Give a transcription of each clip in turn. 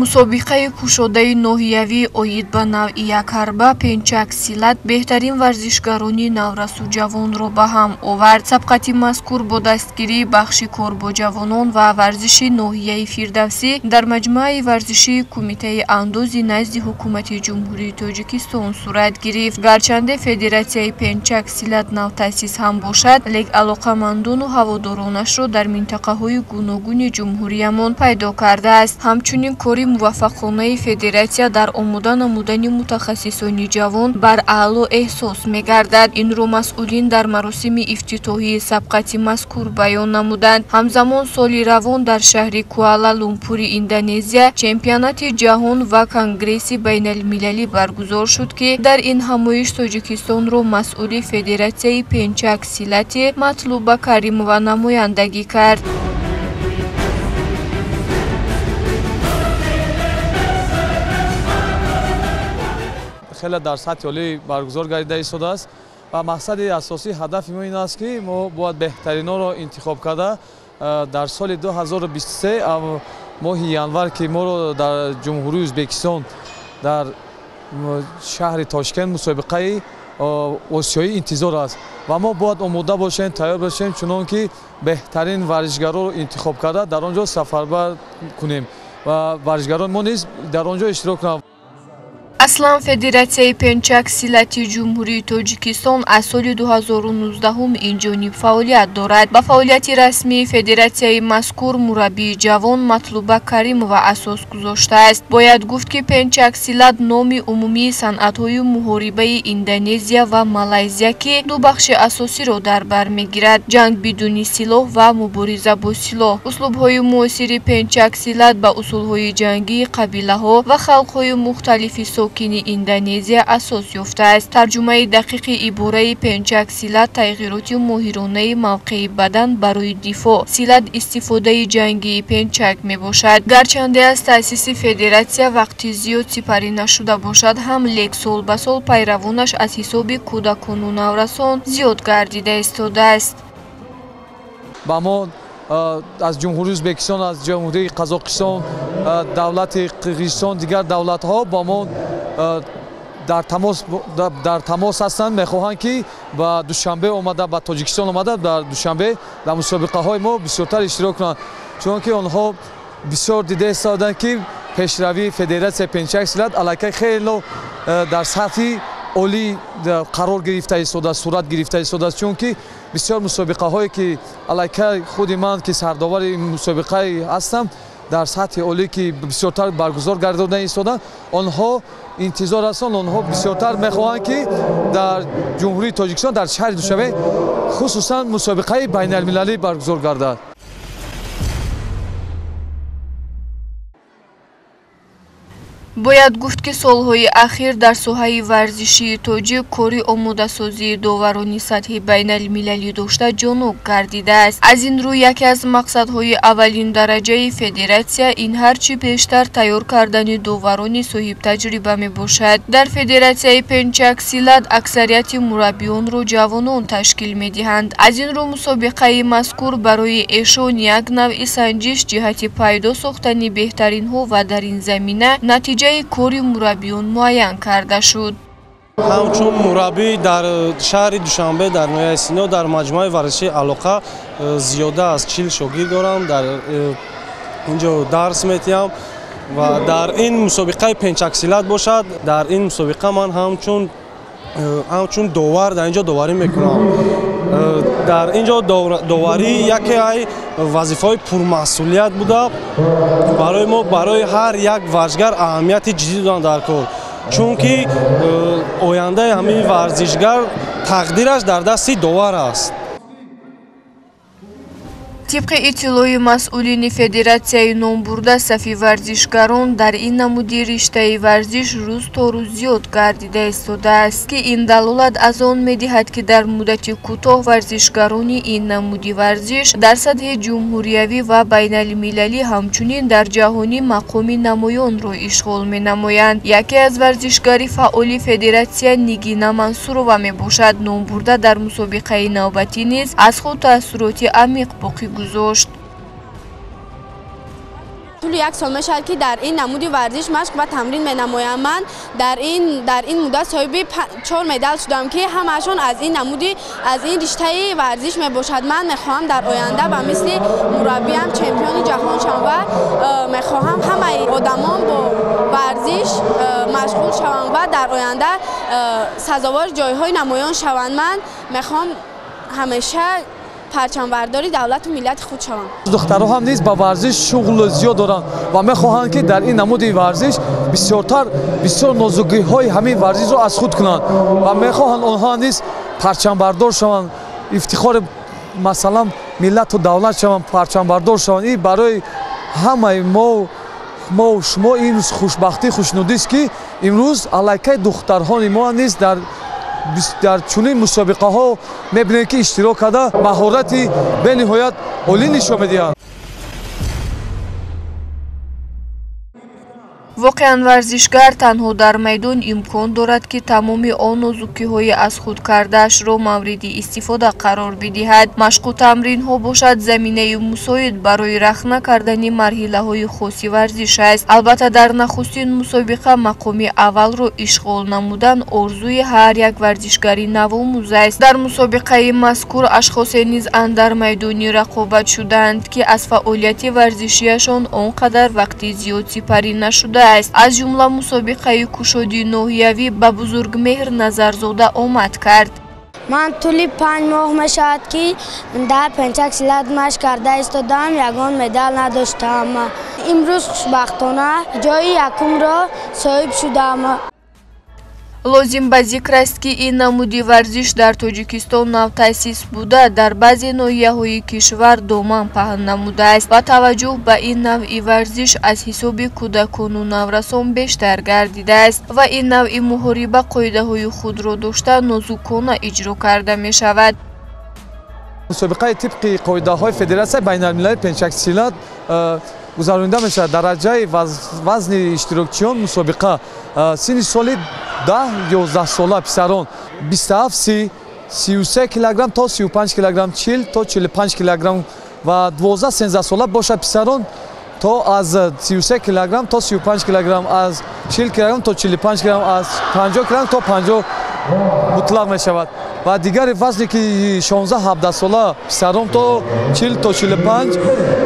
мусобиқаи кушодаи ноҳиявӣ оид ба навъи якҳарба пенчак силат беҳтарин варзишгарони наврасу ҷавонро ба ҳам овард. Сабқати мазкур бо дастгирии бахши кор бо ҷавонон ва варзиши ноҳияи Фирдавсӣ дар маҷмӯаи варзишии Кумитаи андози назди ҳукумати ҷумҳурии Тоҷикистон сурат гирифт. Гарчанде Федератсияи пенчак силат навтаъсис ҳам бошад, лек алоқамандону ҳаводоронашро дар минтақаҳои гуногуни ҷумҳуриямон пайдо кардааст. Ҳамчунин кори муваффақонаи федератсия дар омода намудани мутахассисони ҷавон бар аъло эҳсос мегардад. Инро масъулин дар маросими ифтитоҳии сабқати мазкур баён намуданд. Ҳамзамон соли равон дар шаҳри Куала-Лумпури Индонезия чемпионати ҷаҳон ва конгресси байналмилалӣ баргузор шуд, ки дар ин ҳамоиш Тоҷикистонро масъули Федератсияи пенчак силати Матлуба Каримова намояндагӣ кард. خیلی در سطح عالی برگزار گردیده ایستاده و مقصد اساسی هدف ما این است که ما باید بهترینا را انتخاب کرده در سال 2023 ماه ینور که ما را در جمهوری ازبکستان در شهر تاشکند مسابقه آسیایی انتظار است و ما باید آماده باشیم، تیار باشیم، چون که بهترین ورزشگران را انتخاب کرده در آنجا سفربر کنیم و ورزشگران ما نیز در آنجا اشتراک کنند. Аслан Федератсияи пенчак силати ҷумҳурии Тоҷикистон аз соли 2019 инҷониб фаъолият дорад. Ба фаъолияти расмии Федератсияи мазкур мураббии ҷавон Матлуба Каримова асос гузоштааст. Бояд гуфт, ки пенчак силат номи умумии санъатҳои муҳорибаи Индонезия ва Малайзия, ки ду бахши асосиро дар бар мегирад: ҷанг бидуни силоҳ ва мубориза бо силоҳ. Услубҳои муосири пенчак силат ба усулҳои ҷангии қабилаҳо ва халқҳои мухталифи сокини Индонезия асос ёфтааст. Тарҷумаи дақиқи ибораи пенчак силат тағйироти моҳиронаи мавқеи бадан барои дифоъ. Силат истифодаи ҷангии пенчак мебошад. Гарчанде аз таъсиси федератсия вақти зиёд сипарӣ нашуда бошад ҳам, лек сол ба сол пайравонаш аз ҳисоби кӯдакону наврасон зиёд гардида истодааст. Ба мо аз ҷумҳурии Ӯзбекистон, аз ҷумҳурии Қазоқистон, давлати Қирғизистон, дигар давлатҳо ба мо дар тамос ҳастанд. Мехоҳанд ки ба душанбе омада, ба Тоҷикистон омада, дар душанбе дар мусобиқаҳои мо бисёртар иштирок кунанд, чунки ки онҳо бисёр дида истоданд ки пешравии Федератсияи пенчак силат аллакай хело дар сатҳи олӣ қарор гирифта истодааст, сурат гирифта истодааст, чунки бисёр мусобиқаҳое ки аллакай худи ман ки сардовари мусобиқаи ҳастам дар сатҳи олӣ ки бисёртар баргузор гардода истода, онҳо интизор ҳастанд, онҳо бисёртар мехоҳанд ки дар ҷумҳурии Тоҷикистон дар шаҳри Душанбе хусусан мусобиқаи байналмилалӣ баргузор гардад. Бояд гуфт, ки солҳои ахир дар соҳаи варзишии тоҷик кори омодасозии доварони сатҳи байналмилалӣ дошта ҷоноб гардидааст. Аз ин рӯ яке аз мақсадҳои аввалин дараҷаи федератсия ин ҳарчи бештар тайёр кардани доварони соҳибтаҷриба мебошад. Дар Федератсияи пенчак силат аксарияти мураббиёнро ҷавонон ташкил медиҳанд. Аз ин рӯ мусобиқаи мазкур барои эшони як навъи санҷиш ҷиҳати пайдо сохтани беҳтаринҳо ва дар ин замина натиҷаи кори мураббиён муайян карда шуд. ҳамчун мураббӣ дар шаҳри Душанбе дар ноҳияи Сино дар маҷмӯаи варзиши алоқа зиёда аз 40 шогирд дорам, дар инҷо дарс метиҳам ва дар ин мусобиқаи пенчак силат бошад, дар ин мусобиқа ман ҳамчун довар дар инҷо доварӣ мекунам. дар инҷо доварӣ яке ай вазифаҳои пурмасъулият буда. Барои мо, барои ҳар як варзишгар аҳамияти ҷиддӣ доранд дар кор, чунки ояндаи ҳамин варзишгар тақдираш дар дасти довар аст. طبق اطلاع مسئولین فدراسیای نامبرده صفی ورزشکاران در این نمودی رشته ورزش روز تا روز زیاد گردیده ایستاده است که این دلالت از آن می‌دهد که در مدت کوتاه ورزشکاران این نمودی ورزش در سطح جمهوریوی و بین المللی همچنین در جهانی مقام نمایان را اشغال می‌نمایند. یکی از ورزشکاری فعال فدراسیای نگینا منصورова میباشد. نامبرده در مسابقه نوبتی نیز از خود تأثیرات عمیق باقی گذاشت. تو طول یک سال میشد که در این نمودی ورزش مشق و تمرین می‌نمایم. من در این مدت صاحب 4 مدال شدم که همشون از این نمودی از این رشته ورزش میباشد. من میخواهم در آینده به مثل مربیم چمپیون جهان شوم و میخواهم همه آدمان با ورزش مشغول شوند و در آینده سزاوار جایهای نمایان شوند. من میخوام همیشه پرچمبرداری دولت و ملت خود شوند. دخترها هم نیز با ورزش شغل زیاد دارند و میخواهند که در این نمود ورزش بسیار نازکی‌های همین ورزش را از خود کنند و میخواهند آنها نیز پرچمبردار شوند، افتخار مثلا ملت و دولت شوند، پرچمبردار شوند. این برای همه ما شما این روز خوشبختی خوشنودی است که امروز علیه دختران ما نیز در چنین مسابقه ها میبینید که اشتراک کرده مهارتی به نهایت عالی نشان میدهند. воқеан варзишгар танҳо дар майдон имкон дорад ки тамоми он нозукиҳои аз худ кардаашро мавриди истифода қарор бидиҳад. машқу тамринҳо бошад заминаи мусоид барои рахна кардани марҳилаҳои хоси варзиш аст. албатта дар нахустин мусобиқа мақоми аввалро ишғол намудан орзуи ҳар як варзишгари навомӯз аст. дар мусобиқаи мазкур ашхосе низ андар майдони рақобат шуданд ки аз фаъолияти варзишиашон он қадар вақти зиёд сипарӣ нашуда. аз ҷумла мусобиқаи кушоди ноҳиявӣ ба бузургмеҳр Назарзода омад кард. من طولی 5 ماه میشد که در پنچک سیلات مشق کرده ایستادم، یگان مدال نداشتم. امروز خوشبختانه جای یکم را صاحب شدم. лозим ба зикр аст ки ин намуди варзиш дар тоҷикистон навтаъсис буда дар баъзе ноҳияҳои кишвар доман паҳн намудааст ва таваҷҷӯҳ ба ин навъи варзиш аз ҳисоби кӯдакону наврасон бештар гардидааст ва ин навъи муҳориба қоидаҳои худро дошта нозукона иҷро карда мешавад. мусобиқаи тибқи қоидаҳои федератсияи байналмилалии пенчаксилат гузаронида мешавад. дараҷаи вазни иштирокчиён мусобиқа синни соли 10-11 сола писарон 27-33 килограмм то 35 килограмм, 40 то 45 килограмм ва 12-13 сола бошад писарон то аз 33 килограмм то 35 килограмм, аз 40 килограмм то 45 килограмм, аз 50 килограмм то 50 мутлақ мешавад. ва дигари вазне ки 16-17 сола писарон то 40 то 45,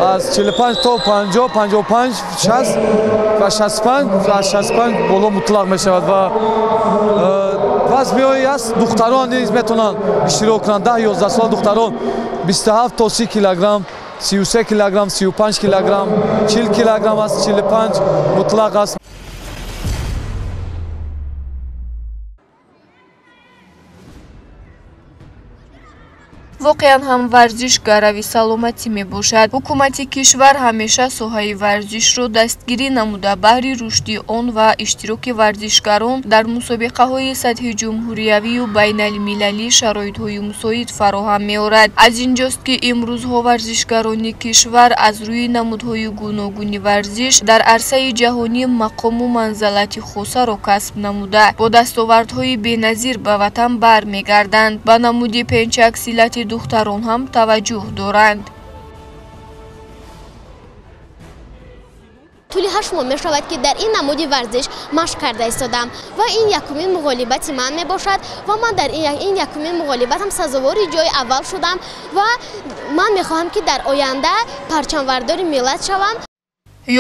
аз 45 то 50, 55, 60 ва 65 ва 65 боло мутлақ мешавад. ва ваз меои аст духтарон низ метавонанд иштирок кунанд. 10-11 сола духтарон 27 то 30 килограмм, 33 килограмм, 35 килограмм, 40 килограмм аст, 45 мутлақ аст. воқеан ҳам варзиш гарави саломатӣ мебошад. ҳукумати кишвар ҳамеша соҳаи варзишро дастгирӣ намуда баҳри рушди он ва иштироки варзишгарон дар мусобиқаҳои сатҳи ҷумҳуриявию байналмилалӣ шароитҳои мусоид фароҳам меорад. аз инҷост ки имрӯзҳо варзишгарони кишвар аз рӯи намудҳои гуногуни варзиш дар арсаи ҷаҳонӣ мақому манзалати хосаро касб намуда бо дастовардҳои беназир ба ватан бармегарданд. ба намуди пенчак силати духтарон ҳам таваҷҷӯҳ доранд. طولی 8 ماه می‌شود که در این نمودی ورزش مشق کرده ایستادم و این یکمین مغالبت من میباشد و من در این یکمین مغالبت هم سزاوار جای اول شدم و من میخواهم که در آینده پرچمبردار ملت شوم.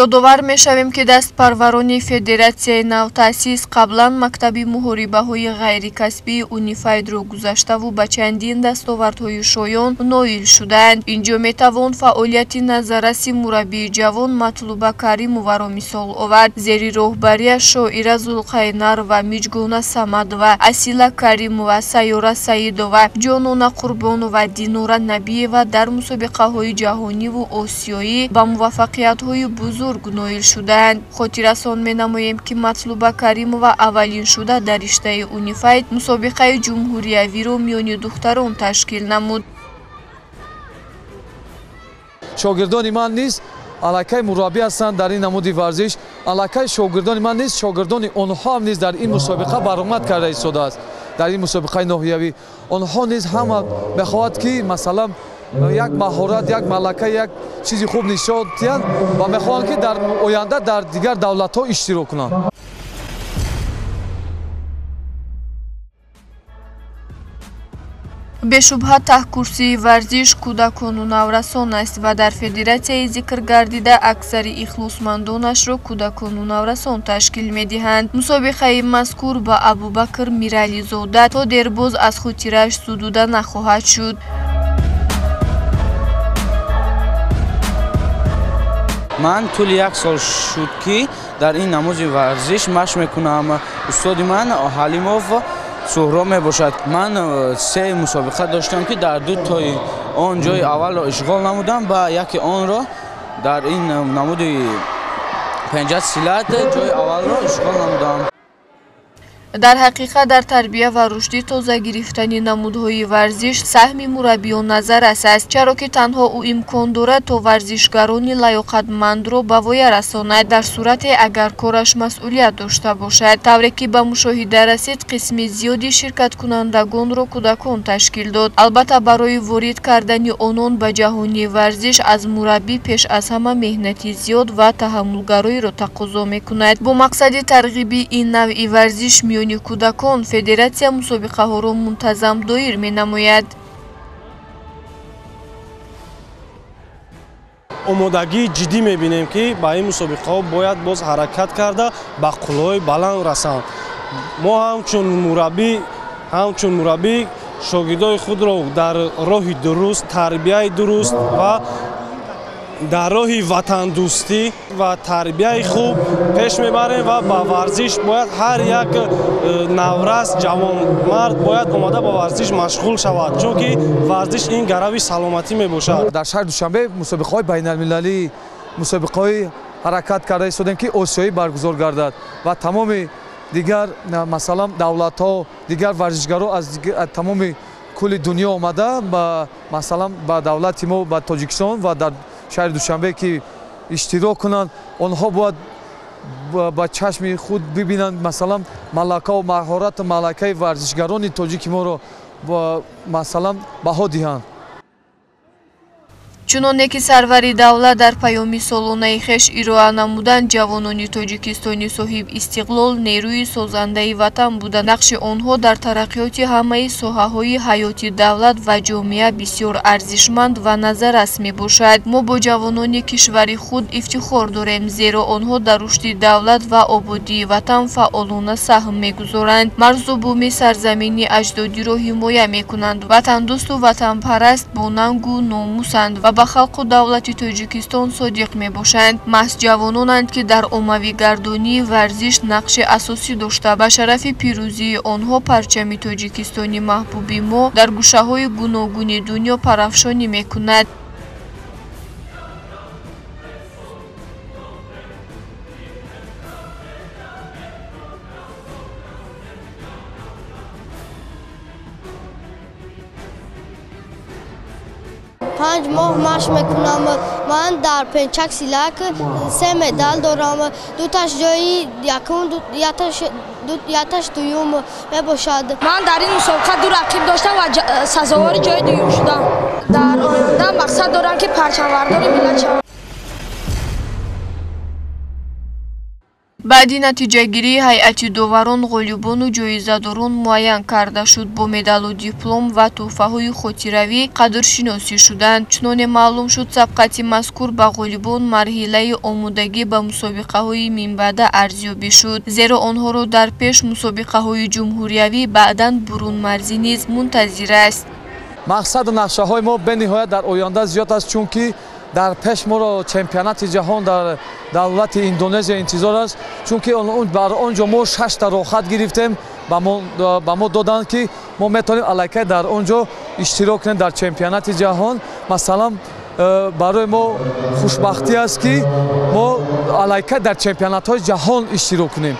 ёдовар мешавем ки дастпарварони федератсияи навтаъсис қаблан мактаби муҳорибаҳои ғайрикасбии унифайдро гузаштаву ба чандин дастовардҳои шоён ноил шудаанд. инҷо метавон фаъолияти назараси мураббии ҷавон Матлуба Каримоваро мисол овард. зери роҳбарияш шоира Зулқайнар ва Миҷгона Самадова, Асила Каримова, Сайёра Саидова, Ҷонона Қурбонова, Динора Набиева дар мусобиқаҳои ҷаҳониву осиёӣ ба муваффақиятҳои бузург ноил шуданд. хотиррасон менамоем ки Матлуба Каримова аввалин шуда дар риштаи унифайд мусобиқаи ҷумҳуриявиро миёни духтарон ташкил намуд. шогирдони ман низ алакай мураббӣ ҳастанд дар ин намуди варзиш. алакай шогирдони ман низ шогирдони онҳо ҳам низ дар ин мусобиқа баромад карда истодааст. дар ин мусобиқаи ноҳиявӣ онҳо низ ҳама мехоҳад ки масалан як маҳорат, як малака, як чизи хуб нишон диҳанд ва мехоҳанд ки дар оянда дар дигар давлатҳо иштирок кунанд. бешубҳа таҳкурсии варзиш кӯдакону наврасон аст ва дар федератсияи зикр гардида аксари ихлосмандонашро кӯдакону наврасон ташкил медиҳанд. мусобиқаи мазкур ба Абубакр Мирализода то дербоз аз худ тираж судуда нахоҳад шуд. ман тӯли як сол шуд ки дар ин намузи варзиш машқ мекунам. устоди ман Ҳалимов Суҳроб мебошад. ман 3 мусобиқа доштам ки дар 2 тои он ҷои аввалро ишғол намудам ва яке онро дар ин намуди пенҷат силат ҷои аввалро ишғол намудам. дар ҳақиқат дар тарбия ва рушди тоза гирифтани намудҳои варзиш саҳми мураббиёназарас аст, чаро ки танҳо ӯ имкон дорад то варзишгарони лаёқатмандро ба воя расонад дар сурате агар кораш масъулият дошта бошад. тавре ки ба мушоҳида расид, қисми зиёди ширкаткунандагонро кӯдакон ташкил дод. албатта барои ворид кардани онон ба ҷаҳонии варзиш аз мураббӣ пеш аз ҳама меҳнати зиёд ва таҳаммулгароиро тақозо мекунад. бо мақсади тарғиби ин навъи варзиш кӯдакон федератсия мусобиқаҳоро мунтазам доир менамояд. омодагии ҷиддӣ мебинем ки ба ин мусобиқаҳо бояд боз ҳаракат карда ба қуллаҳои баланд расанд. мо ҳамчун мураббӣ шогирдои худро дар роҳи дуруст, тарбияи дуруст ва дар роҳи ватандӯстӣ ва тарбияи хуб пеш мебарем ва ба варзиш бояд ҳар як наврас ҷавонмард бояд омада ба варзиш машғул шавад, чунки варзиш ин гарави саломатӣ мебошад. дар шаҳри Душанбе мусобиқаҳои байналмилалӣ, мусобиқаҳои ҳаракат карда истодем ки осиёӣ баргузор гардад ва тамоми дигар масалан давлатҳо, дигар варзишгаро аз тамоми кулли дунё омада масалан ба давлати мо ба Тоҷикистон ва дар шаҳри Душанбе ки иштирок кунанд, онҳо бояд ба чашми худ бибинанд масалан малака ва маҳорату малакаи варзишгарони тоҷики моро масалан баҳо диҳанд. чуноне ки сарвари давлат дар паёми солонаи хеш ироа намуданд, ҷавонони тоҷикистони соҳиб истиқлол нерӯи созандаи ватан буда нақши онҳо дар тараққиёти ҳамаи соҳаҳои ҳаёти давлат ва ҷомеа бисёр арзишманд ва назаррас мебошад. мо бо ҷавонони кишвари худ ифтихор дорем, зеро онҳо дар рушди давлат ва ободии ватан фаъолона саҳм мегузоранд. марзу буми сарзамини аҷдодиро ҳимоя мекунанд, ватандӯсту ватанпараст бо нангу номусанд ва ба халқу давлати Тоҷикистон содиқ мебошанд. маҳз ҷавононанд ки дар оммавигардонии варзиш нақши асосӣ дошта ба шарафи пирӯзии онҳо парчами тоҷикистони маҳбуби мо дар гӯшаҳои гуногуни дунё парафшонӣ мекунад. پنج ماه مشق میکنم. من در پنچک سیلک 3 مدال دارم. دوتاش جایی یکم یتاش دوم میباشد. من در این مسابقه 2 رقیب داشتم و سزاوار جای دوم شدم. در آینده مقصد دارم که پرچم‌بردار ملت شوم. баъди натиҷагирии ҳайати доварон ғолибону ҷоизадорон муайян карда шуд. бо медалу диплом ва тӯҳфаҳои хотиравӣ қадршиносӣ шуданд. чуноне маълум шуд, сабқати мазкур ба ғолибон марҳилаи омодагӣ ба мусобиқаҳои минбаъда арзёбӣ шуд, зеро онҳоро дар пеш мусобиқаҳои ҷумҳуриявӣ баъдан бурунмарзӣ низ мунтазир аст. мақсаду нақшаҳои мо бениҳоят дар оянда зиёд аст, чунки дар пеш моро чемпионати ҷаҳон дар давлати Индонезия интизор аст, чунки бар онҷо мо 6 роҳат гирифтем, ба мо доданд ки мо метавонем аллакай дар онҷо иштирок кунем дар чемпионати ҷаҳон. масалан барои мо хушбахтӣ аст ки мо аллакай дар чемпионатҳои ҷаҳон иштирок кунем.